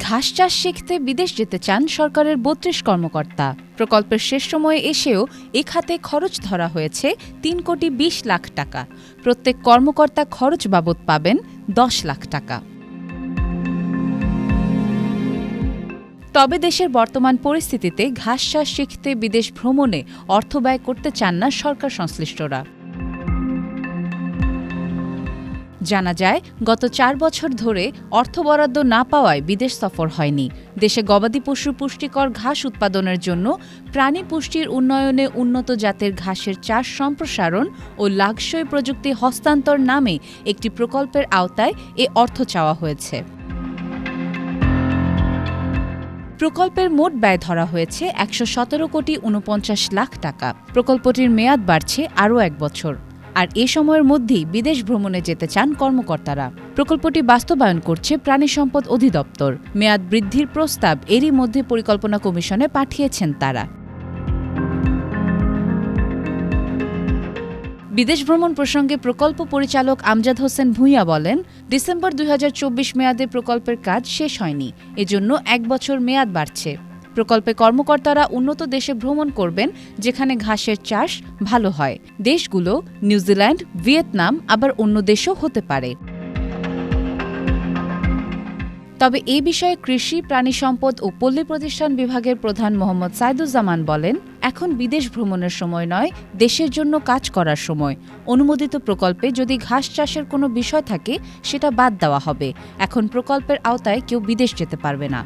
ঘাস চাষ শিখতে বিদেশ যেতে চান সরকারের ৩২ কর্মকর্তা। প্রকল্পের শেষ সময়ে এসেও এ খাতে খরচ ধরা হয়েছে ৩,২০ লাখ টাকা। প্রত্যেক কর্মকর্তা খরচ বাবদ পাবেন ১০ লাখ টাকা। তবে দেশের বর্তমান পরিস্থিতিতে ঘাস চাষ শিখতে বিদেশ ভ্রমণে অর্থ ব্যয় করতে চান না সরকার সংশ্লিষ্টরা। জানা যায়, গত ৪ বছর ধরে অর্থ বরাদ্দ না পাওয়ায় বিদেশ সফর হয়নি। দেশে গবাদি পশুর পুষ্টিকর ঘাস উৎপাদনের জন্য প্রাণী পুষ্টির উন্নয়নে উন্নত জাতের ঘাসের চাষ সম্প্রসারণ ও লাক্সই প্রযুক্তি হস্তান্তর নামে একটি প্রকল্পের আওতায় এ অর্থ চাওয়া হয়েছে। প্রকল্পের মোট ব্যয় ধরা হয়েছে ১১৭,৪৯ লাখ টাকা। প্রকল্পটির মেয়াদ বাড়ছে আরও ১ বছর। আর এ সময়ের মধ্যেই বিদেশ ভ্রমণে যেতে চান কর্মকর্তারা। প্রকল্পটি বাস্তবায়ন করছে প্রাণী সম্পদ অধিদপ্তর। মেয়াদ বৃদ্ধির প্রস্তাব এরই মধ্যে পরিকল্পনা কমিশনে পাঠিয়েছেন তারা। বিদেশ ভ্রমণ প্রসঙ্গে প্রকল্প পরিচালক আমজাদ হোসেন ভূঁইয়া বলেন, ডিসেম্বর ২০২৪ মেয়াদে প্রকল্পের কাজ শেষ হয়নি, এজন্য ১ বছর মেয়াদ বাড়ছে। প্রকল্পে কর্মকর্তারা উন্নত দেশে ভ্রমণ করবেন যেখানে ঘাসের চাষ ভালো হয়। দেশগুলো নিউজিল্যান্ড, ভিয়েতনাম, আবার অন্য দেশও হতে পারে। তবে এ বিষয়ে কৃষি, প্রাণী সম্পদ ও পল্লী প্রতিষ্ঠান বিভাগের প্রধান মোহাম্মদ সাইদুজ্জামান বলেন, এখন বিদেশ ভ্রমণের সময় নয়, দেশের জন্য কাজ করার সময়। অনুমোদিত প্রকল্পে যদি ঘাস চাষের কোনো বিষয় থাকে সেটা বাদ দেওয়া হবে। এখন প্রকল্পের আওতায় কেউ বিদেশ যেতে পারবে না।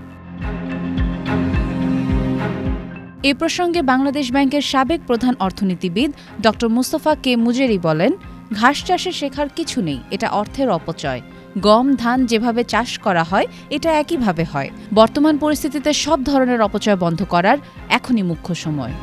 এ প্রসঙ্গে বাংলাদেশ ব্যাংকের সাবেক প্রধান অর্থনীতিবিদ ড. মুস্তফা কে মুজেরি বলেন, ঘাস চাষে শেখার কিছু নেই, এটা অর্থের অপচয়। গম, ধান যেভাবে চাষ করা হয় এটা একইভাবে হয়। বর্তমান পরিস্থিতিতে সব ধরনের অপচয় বন্ধ করার এখনই মুখ্য সময়।